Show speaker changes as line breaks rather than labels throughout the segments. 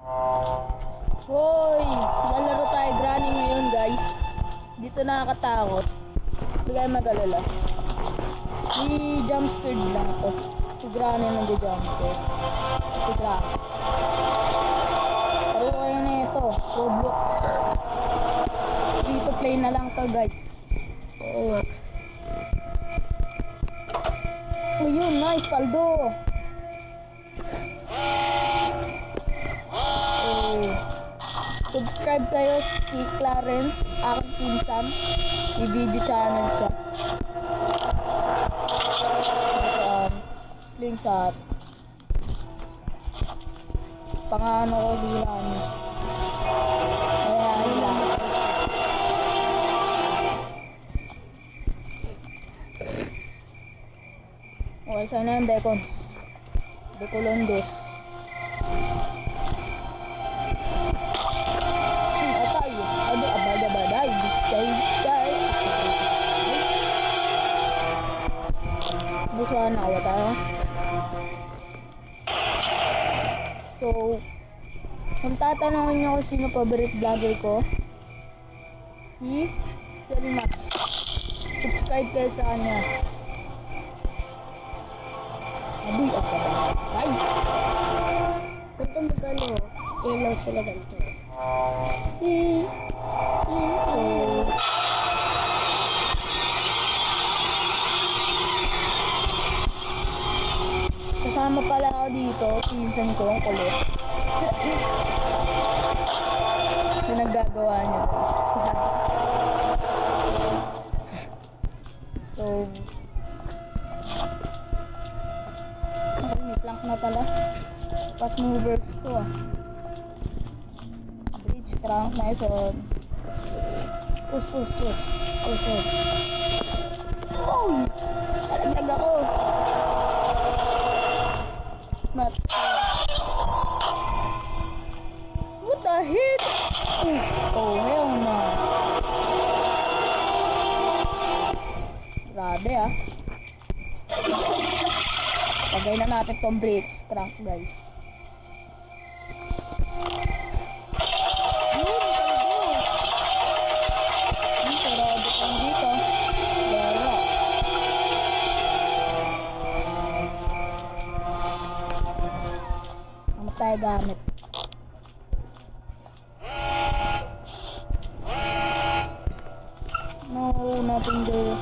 Hoy! Lalaro tayo granny ngayon, guys. Dito nakakatakot. Hindi kayo mag-alala. I-jump scared lang to. Si granny nag-jump scared. Si granny. Pero kayo na ito. Roblox. Free to play na lang to, guys. Oo. Oh, yun. Nice, paldo. Subscribe kayo si Clarence, aking pinsan. May video channel siya. Slingshot. Pangano ko bilang. Kaya ilang. Okay, sana yung Becons. Becolondos. Gusto na ako tayo. So, kung tatanungin niyo kung sino favorite vlogger ko, si Selmax. Subscribe kayo sa kanya. Aduy, at ka ba? Ay!
Ganito magano, ilaw sila ganito.
So, kasama pala ako dito, pinsan ko ang kulit. Na naggagawa niya, guys. So, may plank na pala. Fast movers to ah. Bridge crank, nice one. Push. Oh! Talaglag ako. Not what the hell? Oh, hell no. Grabe ah. Lagay na natin tong bridge crank, guys. Sarado pang dito. Lera. Ano tayo gamit? No, nothing there.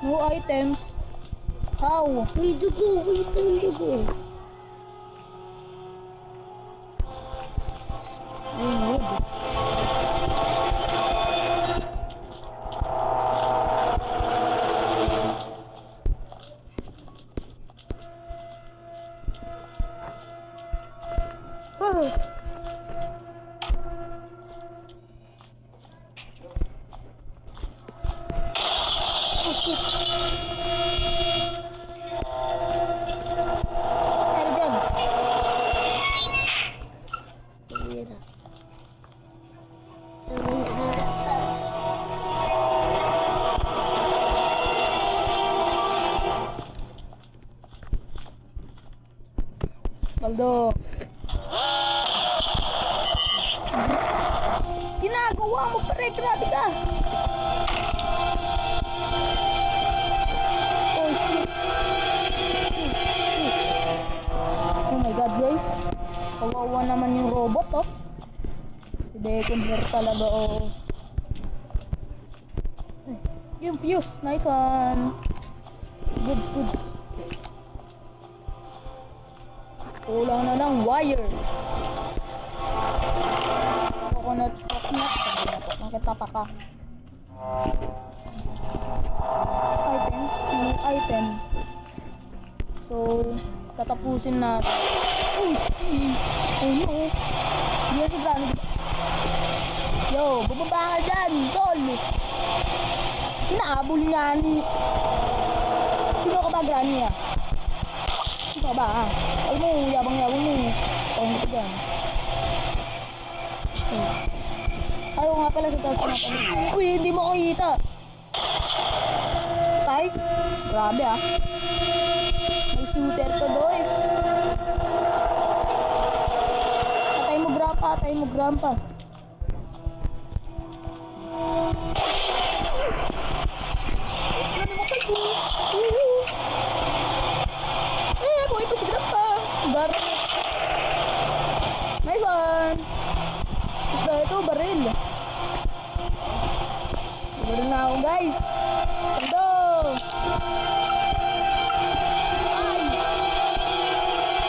No items. How?
May dugo, gusto ng dugo.
Wood. Ano dyan?
Pumira.
Baldo. Ginagawa mo pa rin, grabe ka. Oh shit. Oh my god, guys. Kawawa naman yung robot, oh. Si Beconzer talaga, oh. Yung fuse, nice one. Good. Kulang na lang wire. Coconut. Nakita pa ka. Items. New item. So, tatapusin natin. Oh, shit. Oh, no. Yes, gano'n. Yo, bababa ka dyan, tol. Inaabol niya ni... Sino ka ba, Granny, ah? Sino ka ba, ah? Alam mo, yabang-yabang mo. Oh, mo dyan. Uy, hindi mo kita. Tay? Grabe ah. May shooter ka, boys. Patay mo, grandpa. Patay mo, grandpa. Buhay pa si grandpa. Gar. Nice one. Ito, baril. Baril na ako, guys. Ando. Ay.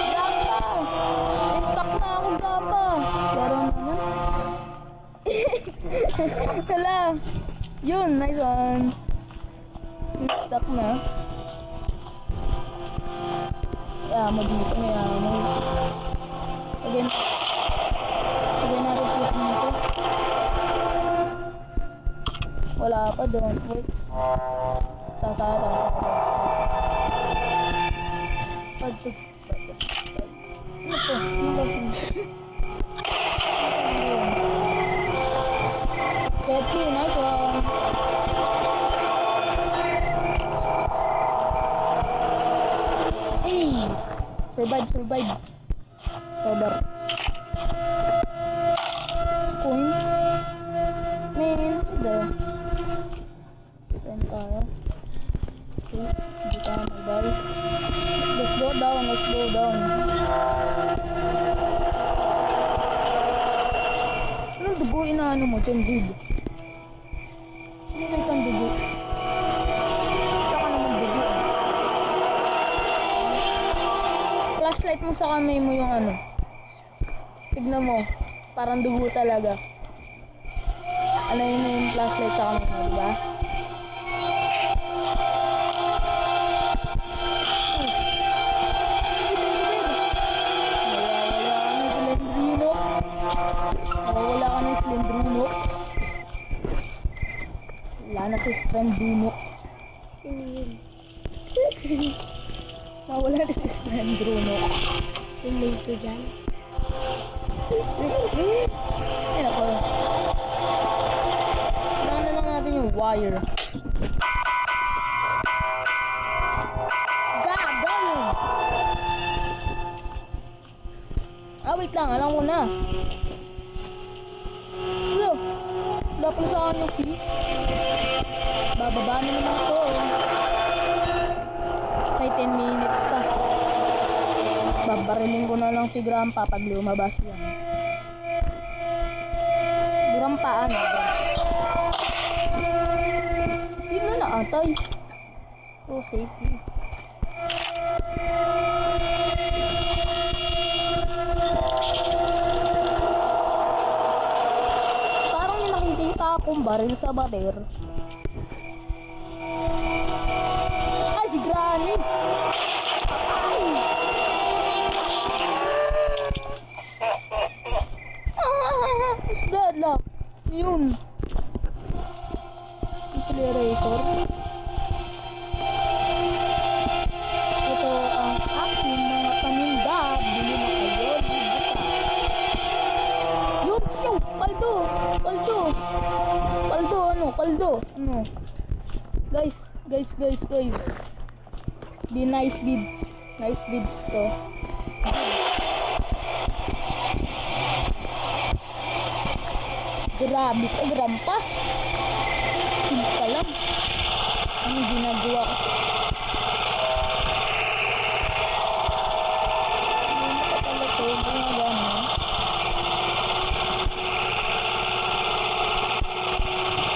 Grandpa. Stuck na ako, grandpa. Laro naman. Hala. Yun, nice one. Stuck na. Kaya mo dito, kaya mo. Again. Again na replace dito. Wala pa doon. Wait. Tatata. Pagtug. Ito. Petty, nice one. Hey! Survive. Cover. Coin. Man, there. Spend tayo. Okay, hindi tayo mag-buy. Let's go down. Anong dugo inaano mo? Tendid. Ano na itong dugo? Saka naman dugo. Flashlight mo sa kamay mo yung ano. Tignan mo. Parang dugo talaga. Ano yun yung flashlight sa kamay mo, diba? Nawawala ka ng Slendrunok. Wala na si Slendrunok. Nawala na si Slendrunok.
Yung may ito dyan.
Ay nako. Kailangan na lang natin yung wire. Gagawin! Wait lang. Alam ko na. Hello. Wala pa sa akin yung key. Bababa na naman ako. Kay 10 minutes pa. Babarilin ko na lang si grandpa pag lumabas yan. Grandpa ano? Hindi na naatay. So safety. Parang may nakikita akong baril sa bater. Ay, si Granny! Ay! What's that lock? Yun. Accelerator. Ito ang aking mga paninda. Bili na kayo. Yun! Yung! Paldo! Ano? Guys. Di nice bids. Nice bids to. Grabe ka, grandpa. Hindi ka lang. Anong ginagawa ko? Hindi ka pala ito. Ginagawa mo.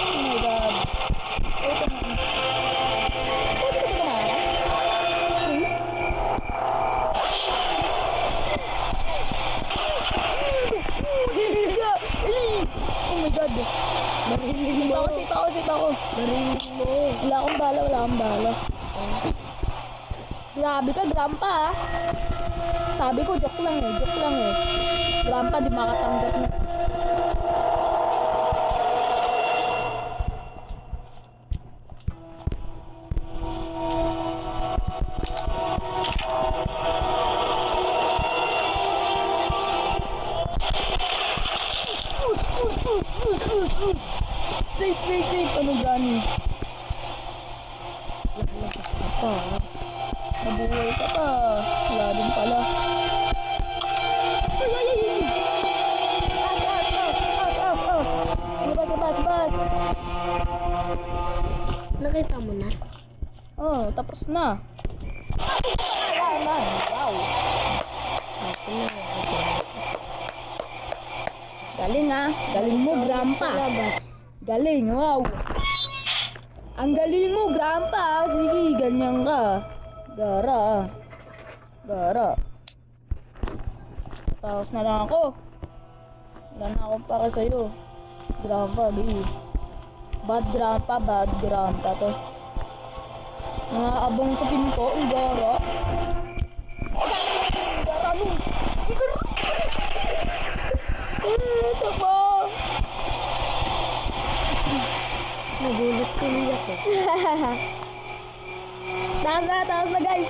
Oh my God. Ito na. Pwede ka ba kumain? Free? Oh my God. Barilin mo. Sit ako. Barilin mo. Wala akong bala. Grabe ka, grandpa ah. Sabi ko, joke lang eh. Grandpa, di makatanggap na. Us. Safe, safe, safe. Ano gani?
Nakalabas ka pa.
Nabuhay ka pa. Wala din pala. Ay, ay, ay, ay! As. Bas.
Nakita mo na?
Oh, tapos na. Wala. Wow.
Ako na.
Galing ah. Galing mo, Grandpa.
Sa labas.
Galing, wow. Ang galing mo, Grandpa. Sige, ganyan ka. Gara. Tapos na lang ako. Wala na akong para sa'yo. Grandpa, di. Bad Grandpa to. Mga abang sa pinto, ang gara. Gara mo. Ito po.
Nagulat tuloy ako.
Takas na guys.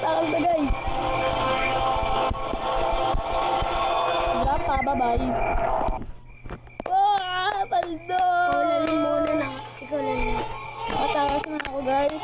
Grandpa, bye-bye. Paldo!
Ikaw lang muna na. Ikaw lang na.
Matakas na ako guys.